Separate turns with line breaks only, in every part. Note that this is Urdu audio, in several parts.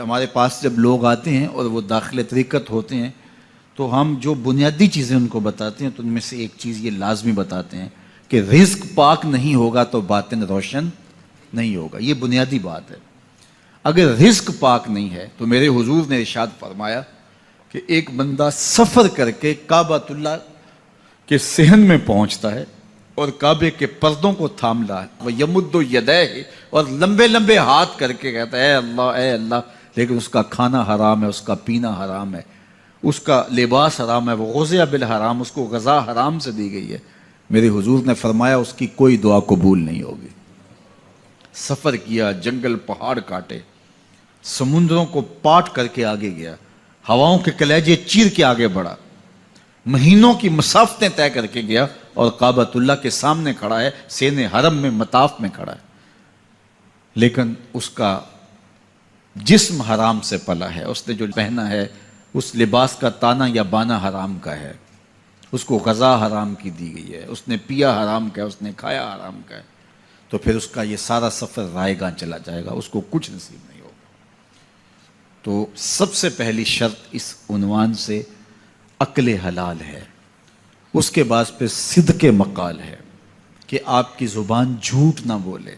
ہمارے پاس جب لوگ آتے ہیں اور وہ داخل طریقت ہوتے ہیں تو ہم جو بنیادی چیزیں ان کو بتاتے ہیں تو ان میں سے ایک چیز یہ لازمی بتاتے ہیں کہ رزق پاک نہیں ہوگا تو باطن روشن نہیں ہوگا. یہ بنیادی بات ہے. اگر رزق پاک نہیں ہے تو میرے حضور نے ارشاد فرمایا کہ ایک بندہ سفر کر کے کعبۃ اللہ کے صحن میں پہنچتا ہے اور کعبے کے پردوں کو تھام رہا ہے, وہ یمد یدیہ, اور لمبے لمبے ہاتھ کر کے کہتا ہے اے اللہ, لیکن اس کا کھانا حرام ہے, اس کا پینا حرام ہے, اس کا لباس حرام ہے, وہ غذا بالحرام, اس کو غذا حرام سے دی گئی ہے. میرے حضور نے فرمایا اس کی کوئی دعا قبول نہیں ہوگی. سفر کیا, جنگل پہاڑ کاٹے, سمندروں کو پاٹ کر کے آگے گیا, ہواؤں کے کلیجے چیر کے آگے بڑھا, مہینوں کی مسافتیں طے کر کے گیا اور کعبۃ اللہ کے سامنے کھڑا ہے, سین حرم میں مطاف میں کھڑا ہے, لیکن اس کا جسم حرام سے پلا ہے. اس نے جو پہنا ہے اس لباس کا تانا یا بانا حرام کا ہے, اس کو غذا حرام کی دی گئی ہے, اس نے پیا حرام کا ہے, اس نے کھایا حرام کا ہے, تو پھر اس کا یہ سارا سفر رائے گاں چلا جائے گا, اس کو کچھ نصیب نہیں ہوگا. تو سب سے پہلی شرط اس عنوان سے عقل حلال ہے. اس کے بعد پھر صدق مقال ہے کہ آپ کی زبان جھوٹ نہ بولے.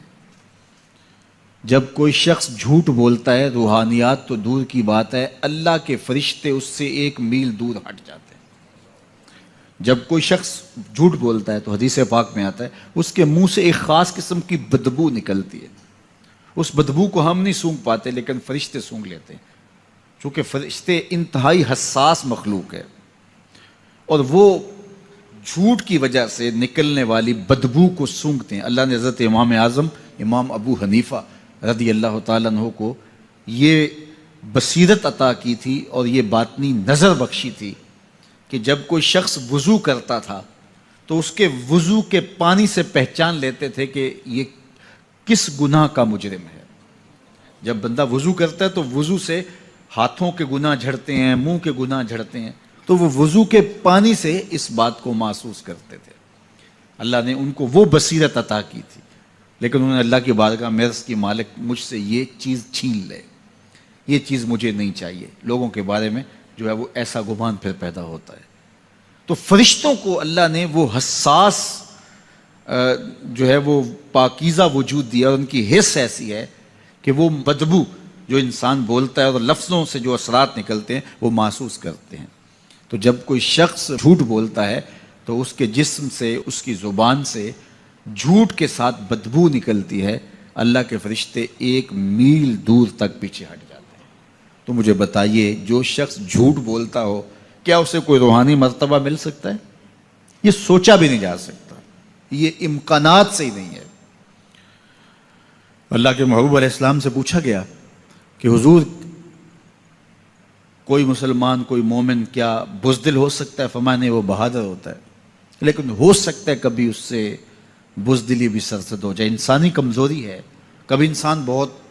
جب کوئی شخص جھوٹ بولتا ہے, روحانیات تو دور کی بات ہے, اللہ کے فرشتے اس سے 1 میل دور ہٹ جاتے ہیں. جب کوئی شخص جھوٹ بولتا ہے تو حدیث پاک میں آتا ہے اس کے منہ سے ایک خاص قسم کی بدبو نکلتی ہے. اس بدبو کو ہم نہیں سونگھ پاتے لیکن فرشتے سونگھ لیتے ہیں, چونکہ فرشتے انتہائی حساس مخلوق ہے اور وہ جھوٹ کی وجہ سے نکلنے والی بدبو کو سونگھتے ہیں. اللہ نے حضرت امام اعظم امام ابو حنیفہ رضی اللہ تعالیٰ عنہ کو یہ بصیرت عطا کی تھی اور یہ باطنی نظر بخشی تھی کہ جب کوئی شخص وضو کرتا تھا تو اس کے وضو کے پانی سے پہچان لیتے تھے کہ یہ کس گناہ کا مجرم ہے. جب بندہ وضو کرتا ہے تو وضو سے ہاتھوں کے گناہ جھڑتے ہیں, منہ کے گناہ جھڑتے ہیں, تو وہ وضو کے پانی سے اس بات کو محسوس کرتے تھے. اللہ نے ان کو وہ بصیرت عطا کی تھی, لیکن انہوں نے اللہ کی بارگاہ میں عرض کی مالک مجھ سے یہ چیز چھین لے, یہ چیز مجھے نہیں چاہیے. لوگوں کے بارے میں جو ہے وہ ایسا گمان پھر پیدا ہوتا ہے. تو فرشتوں کو اللہ نے وہ حساس جو ہے وہ پاکیزہ وجود دیا, اور ان کی حس ایسی ہے کہ وہ بدبو جو انسان بولتا ہے اور لفظوں سے جو اثرات نکلتے ہیں وہ محسوس کرتے ہیں. تو جب کوئی شخص جھوٹ بولتا ہے تو اس کے جسم سے, اس کی زبان سے جھوٹ کے ساتھ بدبو نکلتی ہے. اللہ کے فرشتے 1 میل دور تک پیچھے ہٹ جاتے ہیں. تو مجھے بتائیے, جو شخص جھوٹ بولتا ہو کیا اسے کوئی روحانی مرتبہ مل سکتا ہے؟ یہ سوچا بھی نہیں جا سکتا, یہ امکانات سے ہی نہیں ہے. اللہ کے محبوب علیہ السلام سے پوچھا گیا کہ حضور کوئی مسلمان, کوئی مومن کیا بزدل ہو سکتا ہے؟ فرمایا نہیں, وہ بہادر ہوتا ہے, لیکن ہو سکتا ہے کبھی اس سے بزدلی بھی سرزد ہو جائے. انسانی کمزوری ہے, کبھی انسان بہت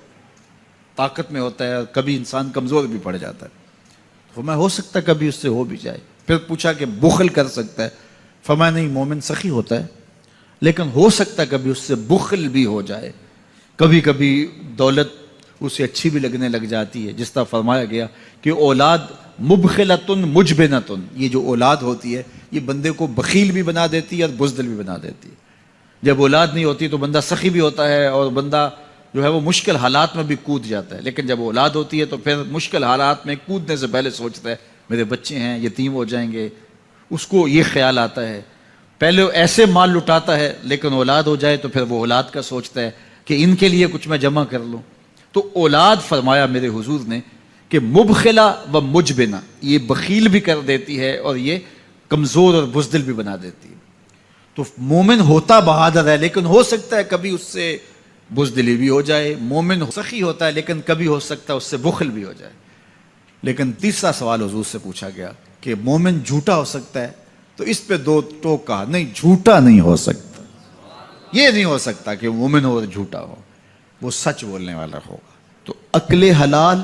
طاقت میں ہوتا ہے اور کبھی انسان کمزور بھی پڑ جاتا ہے. فرمایا ہو سکتا ہے کبھی اس سے ہو بھی جائے. پھر پوچھا کہ بخل کر سکتا ہے؟ فرمایا نہیں, مومن سخی ہوتا ہے لیکن ہو سکتا ہے کبھی اس سے بخل بھی ہو جائے. کبھی کبھی دولت اسے اچھی بھی لگنے لگ جاتی ہے, جس طرح فرمایا گیا کہ اولاد مبخلتن مجبنتن, یہ جو اولاد ہوتی ہے یہ بندے کو بخیل بھی بنا دیتی ہے اور بزدل بھی بنا دیتی ہے. جب اولاد نہیں ہوتی تو بندہ سخی بھی ہوتا ہے اور بندہ جو ہے وہ مشکل حالات میں بھی کود جاتا ہے, لیکن جب اولاد ہوتی ہے تو پھر مشکل حالات میں کودنے سے پہلے سوچتا ہے میرے بچے ہیں یتیم ہو جائیں گے. اس کو یہ خیال آتا ہے, پہلے ایسے مال لٹاتا ہے لیکن اولاد ہو جائے تو پھر وہ اولاد کا سوچتا ہے کہ ان کے لیے کچھ میں جمع کر لوں. تو اولاد فرمایا میرے حضور نے کہ مبخلہ و مجبنہ, یہ بخیل بھی کر دیتی ہے اور یہ کمزور اور بزدل بھی بنا دیتی ہے. تو مومن ہوتا بہادر ہے لیکن ہو سکتا ہے کبھی اس سے بزدلی بھی ہو جائے. مومن سخی ہوتا ہے لیکن کبھی ہو سکتا ہے اس سے بخل بھی ہو جائے. لیکن تیسرا سوال حضور سے پوچھا گیا کہ مومن جھوٹا ہو سکتا ہے؟ تو اس پہ 2 ٹوک کہا, نہیں جھوٹا نہیں ہو سکتا. یہ نہیں ہو سکتا کہ مومن ہو اور جھوٹا ہو, وہ سچ بولنے والا ہوگا. تو عقل حلال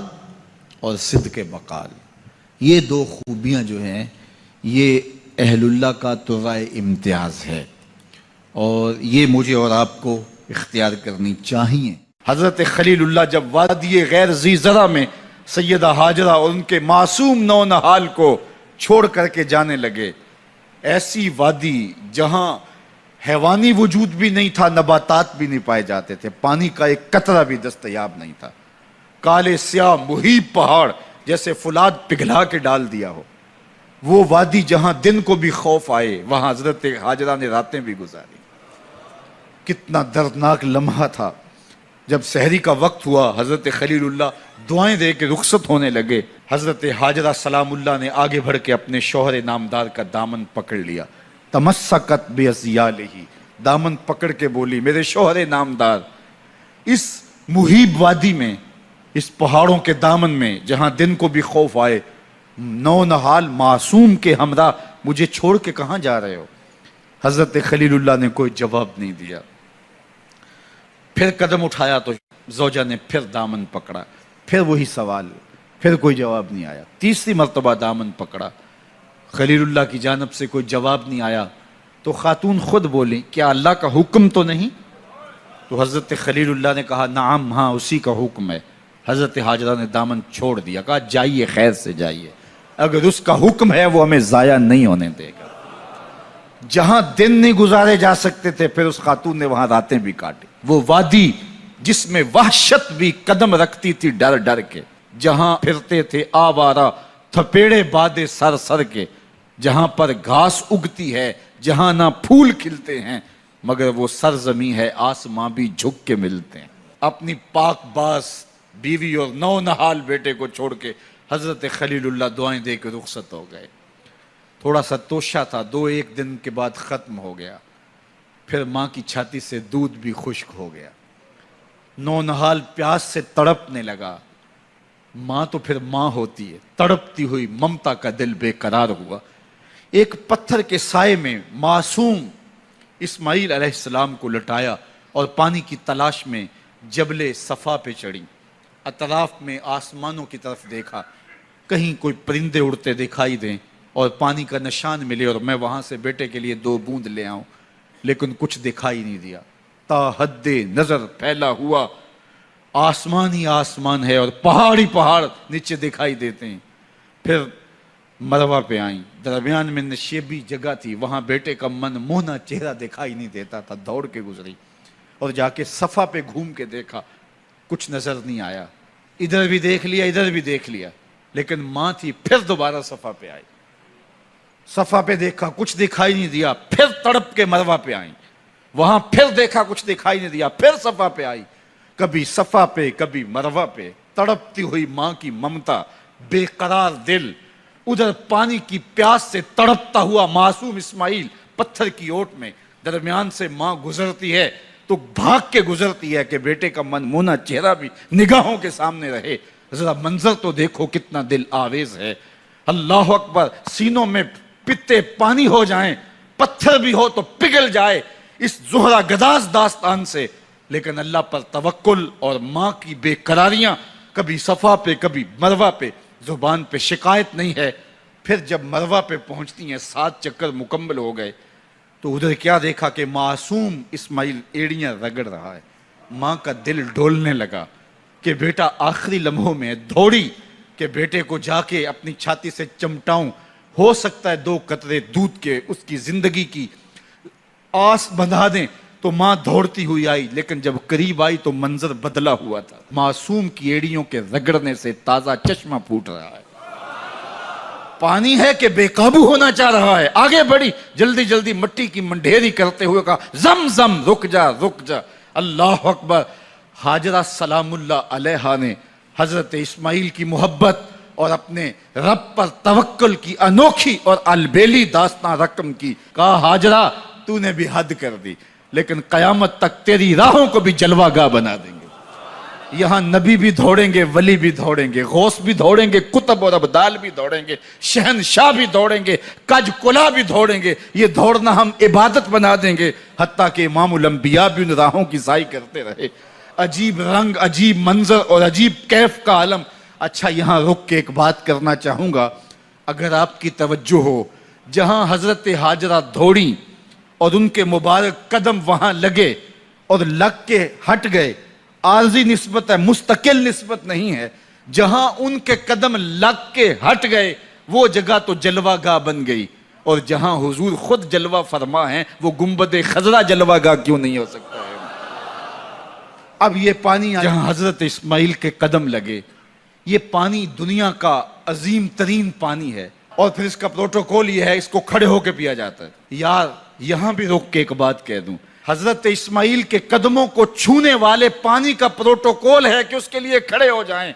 اور صدق مقال, یہ 2 خوبیاں جو ہیں یہ اہل اللہ کا طرائے امتیاز ہے, اور یہ مجھے اور آپ کو اختیار کرنی چاہیے. حضرت خلیل اللہ جب وادی غیر ذی زرع میں سیدہ ہاجرہ اور ان کے معصوم نونہال کو چھوڑ کر کے جانے لگے. ایسی وادی جہاں حیوانی وجود بھی نہیں تھا، نباتات بھی نہیں پائے جاتے تھے، پانی کا ایک قطرہ بھی دستیاب نہیں تھا. کالے سیاہ محیط پہاڑ جیسے فولاد پگھلا کے ڈال دیا ہو. وہ وادی جہاں دن کو بھی خوف آئے، وہاں حضرت ہاجرہ نے راتیں بھی گزاری. کتنا دردناک لمحہ تھا. جب سحری کا وقت ہوا، حضرت خلیل اللہ دعائیں دے کے رخصت ہونے لگے. حضرت ہاجرہ سلام اللہ نے آگے بڑھ کے اپنے شوہر نامدار کا دامن پکڑ لیا. تمسکت بِأَزْيَالِهِ، دامن پکڑ کے بولی، میرے شوہر نامدار، اس محیب وادی میں، اس پہاڑوں کے دامن میں جہاں دن کو بھی خوف آئے، نونہال معصوم کے ہمراہ مجھے چھوڑ کے کہاں جا رہے ہو؟ حضرت خلیل اللہ نے کوئی جواب نہیں دیا. پھر قدم اٹھایا تو زوجہ نے پھر دامن پکڑا، پھر وہی سوال، پھر کوئی جواب نہیں آیا. تیسری مرتبہ دامن پکڑا، خلیل اللہ کی جانب سے کوئی جواب نہیں آیا. تو خاتون خود بولی، کیا اللہ کا حکم تو نہیں؟ تو حضرت خلیل اللہ نے کہا، نعم، ہاں اسی کا حکم ہے. حضرت ہاجرہ نے دامن چھوڑ دیا، کہا جائیے، خیر سے جائیے، اگر اس کا حکم ہے وہ ہمیں ضائع نہیں ہونے دے گا. جہاں دن نہیں گزارے جا سکتے تھے، پھر اس خاتون نے وہاں راتیں بھی کاٹی. وہ وادی جس میں وحشت بھی قدم رکھتی تھی ڈر ڈر کے، جہاں پھرتے تھے آوارہ تھپیڑے بادے سر سر کے، جہاں پر گھاس اگتی ہے، جہاں نہ پھول کھلتے ہیں، مگر وہ سرزمین ہے آسماں بھی جھک کے ملتے ہیں. اپنی پاک باز بیوی اور نونہال بیٹے کو چھوڑ کے حضرت خلیل اللہ دعائیں دے کے رخصت ہو گئے. تھوڑا سا توشہ تھا، 2-1 دن کے بعد ختم ہو گیا. پھر ماں کی چھاتی سے دودھ بھی خشک ہو گیا. نونہال پیاس سے تڑپنے لگا. ماں تو پھر ماں ہوتی ہے، تڑپتی ہوئی ممتا کا دل بے قرار ہوا. ایک پتھر کے سائے میں معصوم اسماعیل علیہ السلام کو لٹایا اور پانی کی تلاش میں جبل صفا پہ چڑھی. اطراف میں آسمانوں کی طرف دیکھا، کہیں کوئی پرندے اڑتے دکھائی دیں اور پانی کا نشان ملے اور میں وہاں سے بیٹے کے لیے 2 بوند لے آؤں، لیکن کچھ دکھائی نہیں دیا. تا حد نظر پھیلا ہوا آسمان ہی آسمان ہے اور پہاڑی پہاڑ نیچے دکھائی دیتے ہیں. پھر مروہ پہ آئیں، درمیان میں نشیبی جگہ تھی، وہاں بیٹے کا من موہنا چہرہ دکھائی نہیں دیتا تھا. دوڑ کے گزری اور جا کے صفا پہ گھوم کے دیکھا، کچھ نظر نہیں آیا. ادھر بھی دیکھ لیا، ادھر بھی دیکھ لیا، لیکن ماں تھی. پھر دوبارہ صفا پہ آئی، صفا پہ دیکھا، کچھ دکھائی نہیں دیا. پھر تڑپ کے مروہ پہ آئیں، وہاں پھر دیکھا، کچھ دکھائی نہیں دیا. پھر صفا پہ آئی، کبھی صفا پہ کبھی مروہ پہ. تڑپتی ہوئی ماں کی ممتا، بے قرار دل. ادھر پانی کی پیاس سے تڑپتا ہوا معصوم اسماعیل پتھر کی اوٹ میں. درمیان سے ماں گزرتی ہے تو بھاگ کے گزرتی ہے کہ بیٹے کا من مونا چہرہ بھی نگاہوں کے سامنے رہے. ذرا منظر تو دیکھو کتنا دل آویز ہے. اللہ اکبر، سینوں میں پتے پانی ہو جائیں، پتھر بھی ہو تو پگھل جائے اس زہرہ گداز داستان سے. لیکن اللہ پر توکل اور ماں کی بے قراریاں، کبھی صفا پہ کبھی مروہ پہ، زبان پہ شکایت نہیں ہے. پھر جب مروہ پہ پہنچتی ہیں، 7 چکر مکمل ہو گئے، تو ادھر کیا دیکھا کہ معصوم اسماعیل ایڑیاں رگڑ رہا ہے. ماں کا دل ڈولنے لگا کہ بیٹا آخری لمحوں میں. دوڑی کہ بیٹے کو جا کے اپنی چھاتی سے چمٹاؤں، ہو سکتا ہے 2 قطرے دودھ کے اس کی زندگی کی آس بندھا دیں. تو ماں دوڑتی ہوئی آئی، لیکن جب قریب آئی تو منظر بدلا ہوا تھا. معصوم کی ایڑیوں کے رگڑنے سے تازہ چشمہ پھوٹ رہا ہے. پانی ہے کہ بے قابو ہونا چاہ رہا ہے. آگے بڑھی، جلدی جلدی مٹی کی منڈھیری کرتے ہوئے کہا، زم زم، رک جا رک جا. اللہ اکبر. ہاجرہ سلام اللہ علیہا نے حضرت اسماعیل کی محبت اور اپنے رب پر توکل کی انوکھی اور البیلی داستان رقم کی. کہا، ہاجرہ تو نے بھی حد کر دی، لیکن قیامت تک تیری راہوں کو بھی جلوہ گاہ بنا دیں گے. یہاں نبی بھی دوڑیں گے، ولی بھی دوڑیں گے، غوث بھی دوڑیں گے، کتب اور ابدال بھی دوڑیں گے، شہنشاہ بھی دوڑیں گے، کج کلا بھی دوڑیں گے. یہ دوڑنا ہم عبادت بنا دیں گے، حتیٰ کہ امام الانبیاء بھی ان راہوں کی سائی کرتے رہے. عجیب رنگ، عجیب منظر اور عجیب کیف کا عالم. اچھا، یہاں رک کے ایک بات کرنا چاہوں گا، اگر آپ کی توجہ ہو. جہاں حضرت ہاجرہ دوڑیں اور ان کے مبارک قدم وہاں لگے اور لگ کے ہٹ گئے، عارضی نسبت ہے، مستقل نسبت نہیں ہے. جہاں ان کے قدم لگ کے ہٹ گئے وہ جگہ تو جلوہ گاہ بن گئی، اور جہاں حضور خود جلوہ فرما ہیں وہ گنبد خضرا جلوہ گاہ کیوں نہیں ہو سکتا ہے؟ اب یہ پانی جہاں حضرت اسماعیل کے قدم لگے، یہ پانی دنیا کا عظیم ترین پانی ہے، اور پھر اس کا پروٹوکول یہ ہے اس کو کھڑے ہو کے پیا جاتا ہے۔ یار یہاں بھی رک کے ایک بات کہہ دوں، حضرت اسماعیل کے قدموں کو چھونے والے پانی کا پروٹوکول ہے کہ اس کے لیے کھڑے ہو جائیں،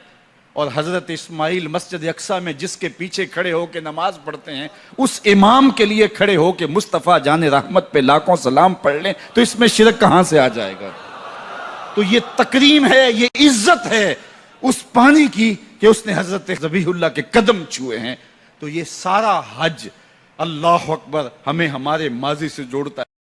اور حضرت اسماعیل مسجد اقصیٰ میں جس کے پیچھے کھڑے ہو کے نماز پڑھتے ہیں اس امام کے لیے کھڑے ہو کے مصطفیٰ جان رحمت پہ لاکھوں سلام پڑھ لیں تو اس میں شرک کہاں سے آ جائے گا؟ تو یہ تکریم ہے، یہ عزت ہے اس پانی کی کہ اس نے حضرت ذبیح اللہ کے قدم چھوئے ہیں۔ تو یہ سارا حج اللہ اکبر ہمیں ہمارے ماضی سے جوڑتا ہے۔